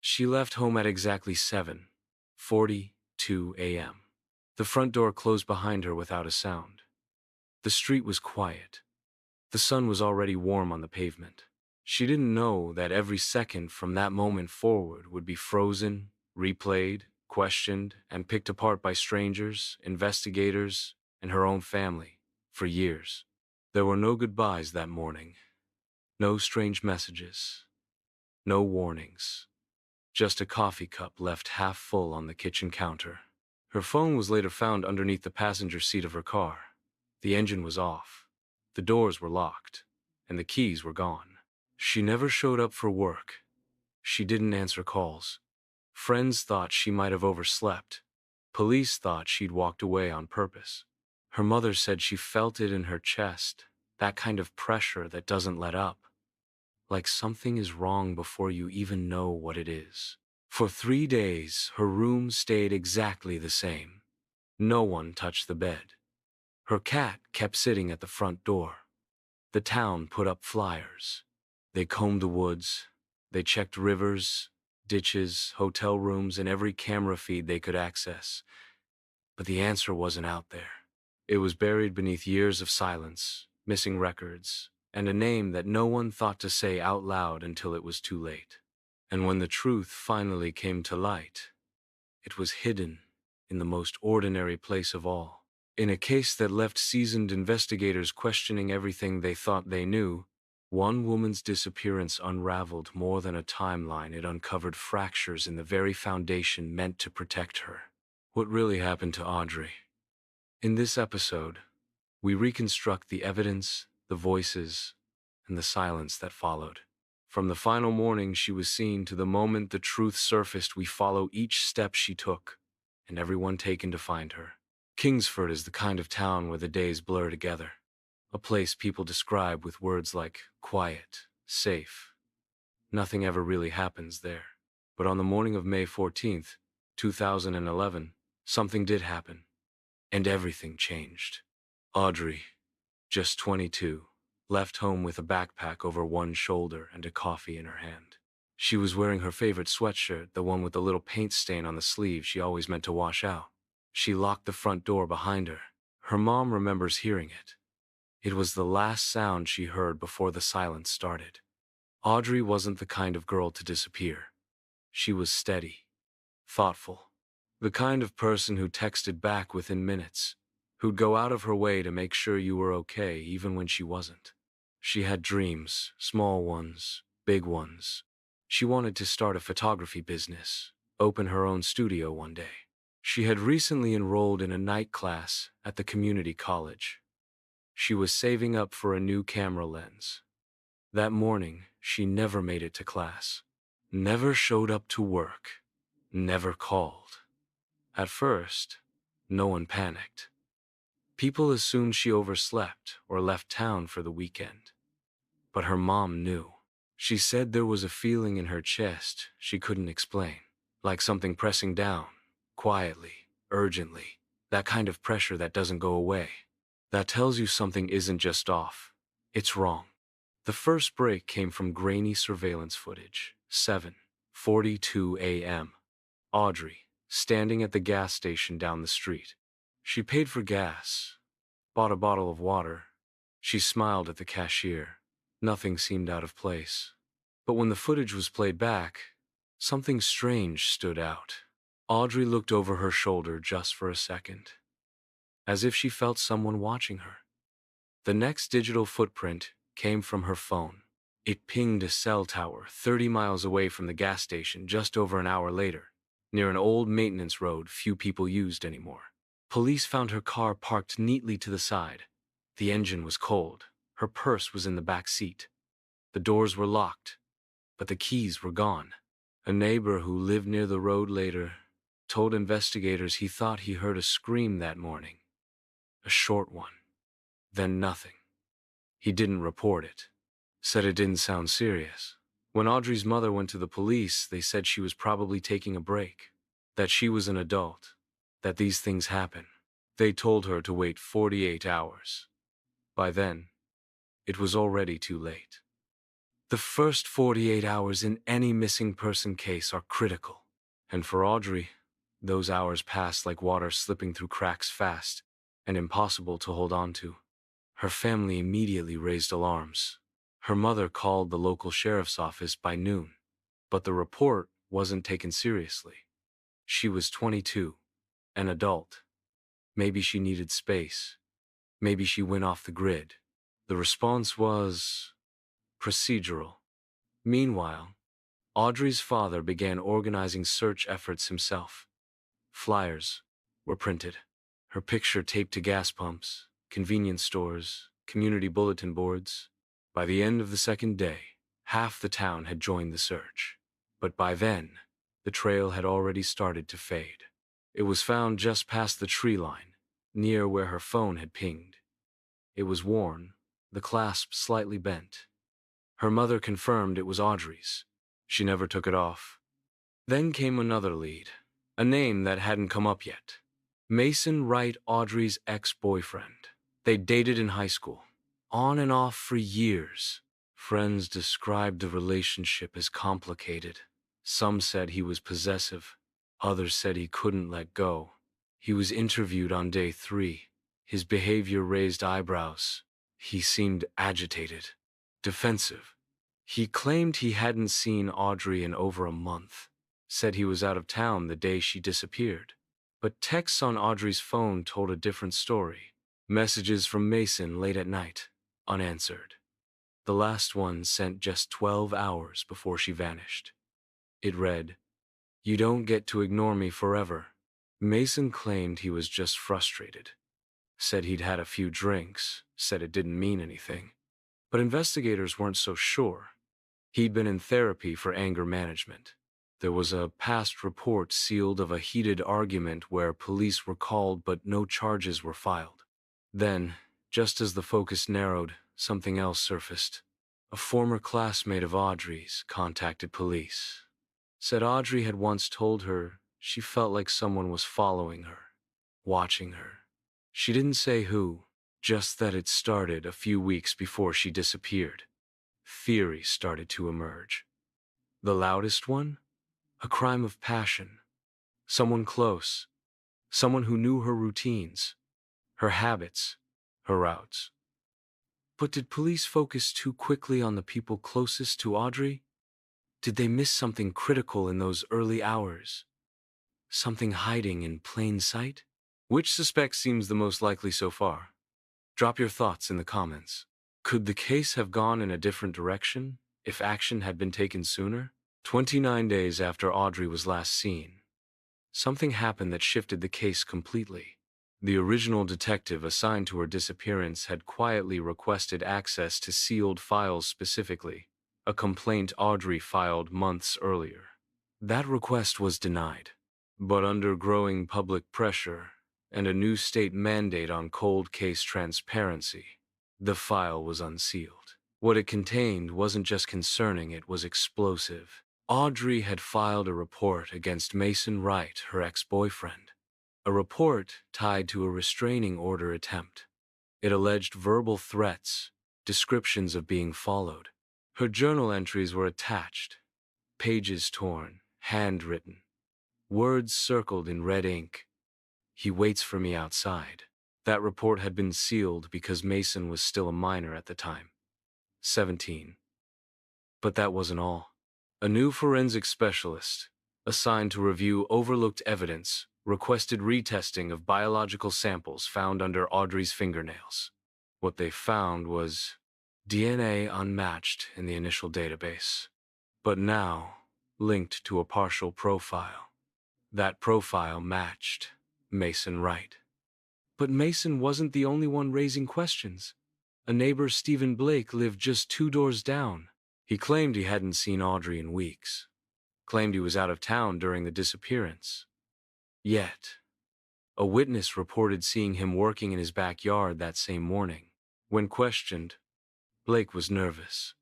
She left home at exactly 7:42 a.m. The front door closed behind her without a sound. The street was quiet. The sun was already warm on the pavement. She didn't know that every second from that moment forward would be frozen, replayed, questioned, and picked apart by strangers, investigators, and her own family for years. There were no goodbyes that morning, no strange messages, no warnings, just a coffee cup left half full on the kitchen counter. Her phone was later found underneath the passenger seat of her car. The engine was off, the doors were locked, and the keys were gone. She never showed up for work. She didn't answer calls. Friends thought she might have overslept. Police thought she'd walked away on purpose. Her mother said she felt it in her chest, that kind of pressure that doesn't let up. Like something is wrong before you even know what it is. For 3 days, her room stayed exactly the same. No one touched the bed. Her cat kept sitting at the front door. The town put up flyers. They combed the woods. They checked rivers, ditches, hotel rooms, and every camera feed they could access. But the answer wasn't out there. It was buried beneath years of silence, missing records, and a name that no one thought to say out loud until it was too late. And when the truth finally came to light, it was hidden in the most ordinary place of all. In a case that left seasoned investigators questioning everything they thought they knew, one woman's disappearance unraveled more than a timeline. It uncovered fractures in the very foundation meant to protect her. What really happened to Audrey? In this episode, we reconstruct the evidence, the voices, and the silence that followed. From the final morning she was seen to the moment the truth surfaced, we follow each step she took, and everyone taken to find her. Kingsford is the kind of town where the days blur together. A place people describe with words like quiet, safe. Nothing ever really happens there. But on the morning of May 14th, 2011, something did happen, and everything changed. Audrey, just 22, left home with a backpack over one shoulder and a coffee in her hand. She was wearing her favorite sweatshirt, the one with the little paint stain on the sleeve she always meant to wash out. She locked the front door behind her. Her mom remembers hearing it. It was the last sound she heard before the silence started. Audrey wasn't the kind of girl to disappear. She was steady, thoughtful, the kind of person who texted back within minutes, who'd go out of her way to make sure you were okay even when she wasn't. She had dreams, small ones, big ones. She wanted to start a photography business, open her own studio one day. She had recently enrolled in a night class at the community college. She was saving up for a new camera lens. That morning, she never made it to class, never showed up to work, never called. At first, no one panicked. People assumed she overslept or left town for the weekend. But her mom knew. She said there was a feeling in her chest she couldn't explain, like something pressing down, quietly, urgently, that kind of pressure that doesn't go away. That tells you something isn't just off, it's wrong. The first break came from grainy surveillance footage, 7:42 a.m. Audrey, standing at the gas station down the street. She paid for gas, bought a bottle of water. She smiled at the cashier. Nothing seemed out of place. But when the footage was played back, something strange stood out. Audrey looked over her shoulder just for a second, as if she felt someone watching her. The next digital footprint came from her phone. It pinged a cell tower 30 miles away from the gas station just over an hour later, near an old maintenance road few people used anymore. Police found her car parked neatly to the side. The engine was cold. Her purse was in the back seat. The doors were locked, but the keys were gone. A neighbor who lived near the road later told investigators he thought he heard a scream that morning. A short one. Then nothing. He didn't report it. Said it didn't sound serious. When Audrey's mother went to the police, they said she was probably taking a break, that she was an adult, that these things happen. They told her to wait 48 hours. By then, it was already too late. The first 48 hours in any missing person case are critical. And for Audrey, those hours passed like water slipping through cracks fast and impossible to hold on to. Her family immediately raised alarms. Her mother called the local sheriff's office by noon, but the report wasn't taken seriously. She was 22, an adult. Maybe she needed space. Maybe she went off the grid. The response was procedural. Meanwhile, Audrey's father began organizing search efforts himself. Flyers were printed, her picture taped to gas pumps, convenience stores, community bulletin boards. By the end of the second day, half the town had joined the search. But by then, the trail had already started to fade. It was found just past the tree line, near where her phone had pinged. It was worn, the clasp slightly bent. Her mother confirmed it was Audrey's. She never took it off. Then came another lead, a name that hadn't come up yet. Mason Wright, Audrey's ex-boyfriend. They dated in high school, on and off for years. Friends described the relationship as complicated. Some said he was possessive. Others said he couldn't let go. He was interviewed on day 3. His behavior raised eyebrows. He seemed agitated, defensive. He claimed he hadn't seen Audrey in over a month, said he was out of town the day she disappeared. But texts on Audrey's phone told a different story. Messages from Mason late at night, unanswered. The last one sent just 12 hours before she vanished. It read, "You don't get to ignore me forever." Mason claimed he was just frustrated. Said he'd had a few drinks, said it didn't mean anything. But investigators weren't so sure. He'd been in therapy for anger management. There was a past report sealed of a heated argument where police were called but no charges were filed. Then, just as the focus narrowed, something else surfaced. A former classmate of Audrey's contacted police. Said Audrey had once told her she felt like someone was following her, watching her. She didn't say who, just that it started a few weeks before she disappeared. Theories started to emerge. The loudest one? A crime of passion. Someone close. Someone who knew her routines, her habits, her routes. But did police focus too quickly on the people closest to Audrey? Did they miss something critical in those early hours? Something hiding in plain sight? Which suspect seems the most likely so far? Drop your thoughts in the comments. Could the case have gone in a different direction if action had been taken sooner? 29 days after Audrey was last seen, something happened that shifted the case completely. The original detective assigned to her disappearance had quietly requested access to sealed files specifically, a complaint Audrey filed months earlier. That request was denied. But under growing public pressure and a new state mandate on cold case transparency, the file was unsealed. What it contained wasn't just concerning, it was explosive. Audrey had filed a report against Mason Wright, her ex-boyfriend. A report tied to a restraining order attempt. It alleged verbal threats, descriptions of being followed. Her journal entries were attached, pages torn, handwritten, words circled in red ink. "He waits for me outside." That report had been sealed because Mason was still a minor at the time, 17. But that wasn't all. A new forensic specialist, assigned to review overlooked evidence, requested retesting of biological samples found under Audrey's fingernails. What they found was DNA unmatched in the initial database, but now linked to a partial profile. That profile matched Mason Wright. But Mason wasn't the only one raising questions. A neighbor, Stephen Blake, lived just 2 doors down. He claimed he hadn't seen Audrey in weeks. Claimed he was out of town during the disappearance. Yet, a witness reported seeing him working in his backyard that same morning. When questioned, Blake was nervous,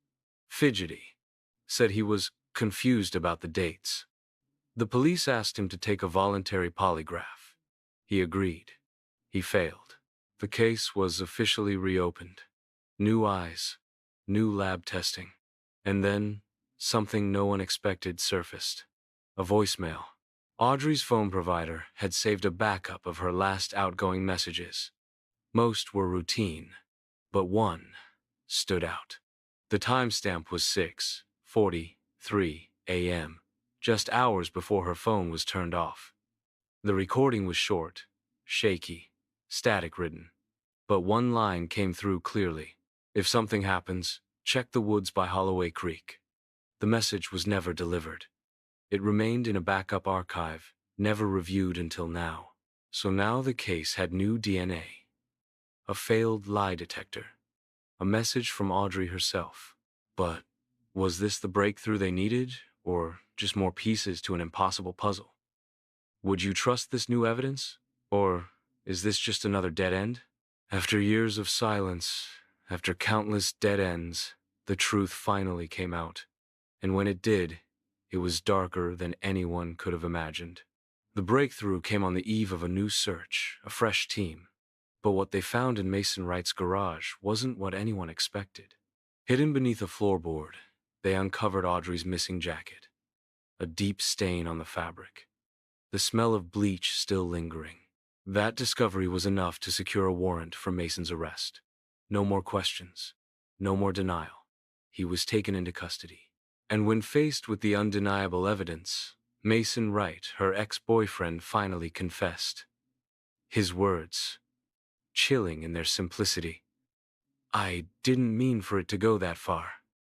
fidgety, said he was confused about the dates. The police asked him to take a voluntary polygraph. He agreed. He failed. The case was officially reopened. New eyes, new lab testing, And then, something no one expected surfaced. A voicemail. Audrey's phone provider had saved a backup of her last outgoing messages. Most were routine, but one stood out. The timestamp was 6:43 a.m., just hours before her phone was turned off. The recording was short, shaky, static-ridden, but one line came through clearly. If something happens, check the woods by Holloway Creek. The message was never delivered. It remained in a backup archive, never reviewed until now. So now the case had new DNA. A failed lie detector. A message from Audrey herself. But was this the breakthrough they needed, or just more pieces to an impossible puzzle? Would you trust this new evidence, or is this just another dead end? After years of silence, after countless dead ends, the truth finally came out. And when it did, it was darker than anyone could have imagined. The breakthrough came on the eve of a new search, a fresh team. But what they found in Mason Wright's garage wasn't what anyone expected. Hidden beneath a floorboard, they uncovered Audrey's missing jacket. A deep stain on the fabric. The smell of bleach still lingering. That discovery was enough to secure a warrant for Mason's arrest. No more questions. No more denial. He was taken into custody. And when faced with the undeniable evidence, Mason Wright, her ex-boyfriend, finally confessed. His words, chilling in their simplicity. "I didn't mean for it to go that far."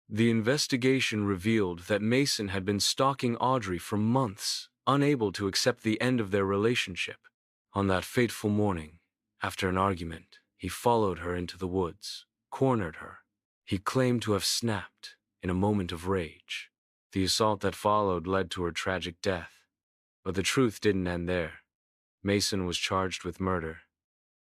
The investigation revealed that Mason had been stalking Audrey for months, unable to accept the end of their relationship. On that fateful morning, after an argument, he followed her into the woods, cornered her. He claimed to have snapped in a moment of rage. The assault that followed led to her tragic death. But the truth didn't end there. Mason was charged with murder,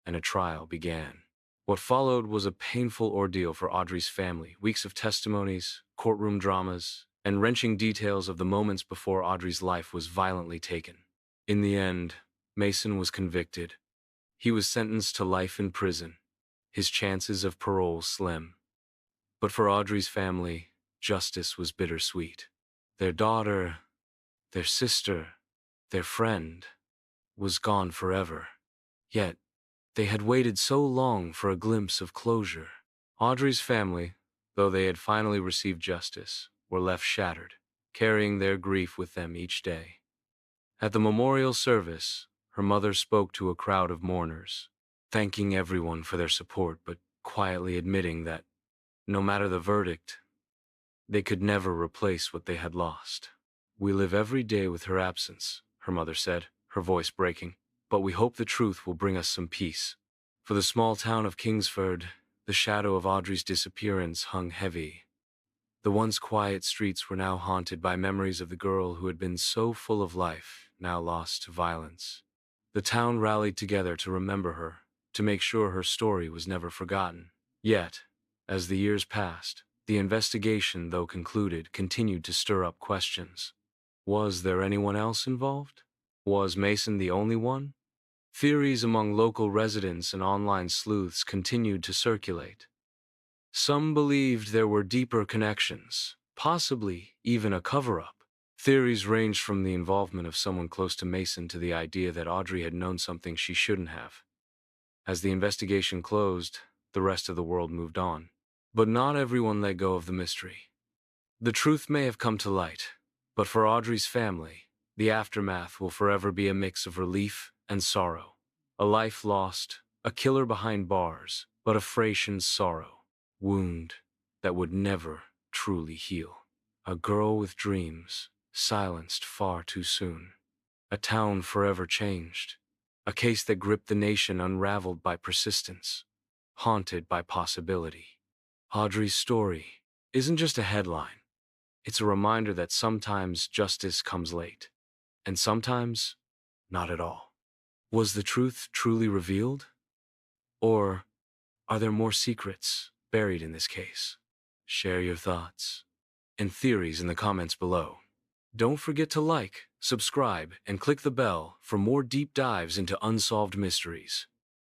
and a trial began. What followed was a painful ordeal for Audrey's family. Weeks of testimonies, courtroom dramas, and wrenching details of the moments before Audrey's life was violently taken. In the end, Mason was convicted. He was sentenced to life in prison, his chances of parole slim. But for Audrey's family, justice was bittersweet. Their daughter, their sister, their friend, was gone forever. Yet, they had waited so long for a glimpse of closure. Audrey's family, though they had finally received justice, were left shattered, carrying their grief with them each day. At the memorial service, her mother spoke to a crowd of mourners, thanking everyone for their support but quietly admitting that, no matter the verdict, they could never replace what they had lost. "We live every day with her absence," her mother said, her voice breaking, "but we hope the truth will bring us some peace." For the small town of Kingsford, the shadow of Audrey's disappearance hung heavy. The once quiet streets were now haunted by memories of the girl who had been so full of life, now lost to violence. The town rallied together to remember her, to make sure her story was never forgotten. Yet, as the years passed, the investigation, though concluded, continued to stir up questions. Was there anyone else involved? Was Mason the only one? Theories among local residents and online sleuths continued to circulate. Some believed there were deeper connections, possibly even a cover-up. Theories ranged from the involvement of someone close to Mason to the idea that Audrey had known something she shouldn't have. As the investigation closed, the rest of the world moved on. But not everyone let go of the mystery. The truth may have come to light, but for Audrey's family, the aftermath will forever be a mix of relief and sorrow. A life lost, a killer behind bars, but a Frasian's sorrow. Wound that would never truly heal. A girl with dreams, silenced far too soon. A town forever changed. A case that gripped the nation unraveled by persistence, haunted by possibility. Audrey's story isn't just a headline. It's a reminder that sometimes justice comes late, and sometimes not at all. Was the truth truly revealed? Or are there more secrets buried in this case? Share your thoughts and theories in the comments below. Don't forget to like, subscribe, and click the bell for more deep dives into unsolved mysteries.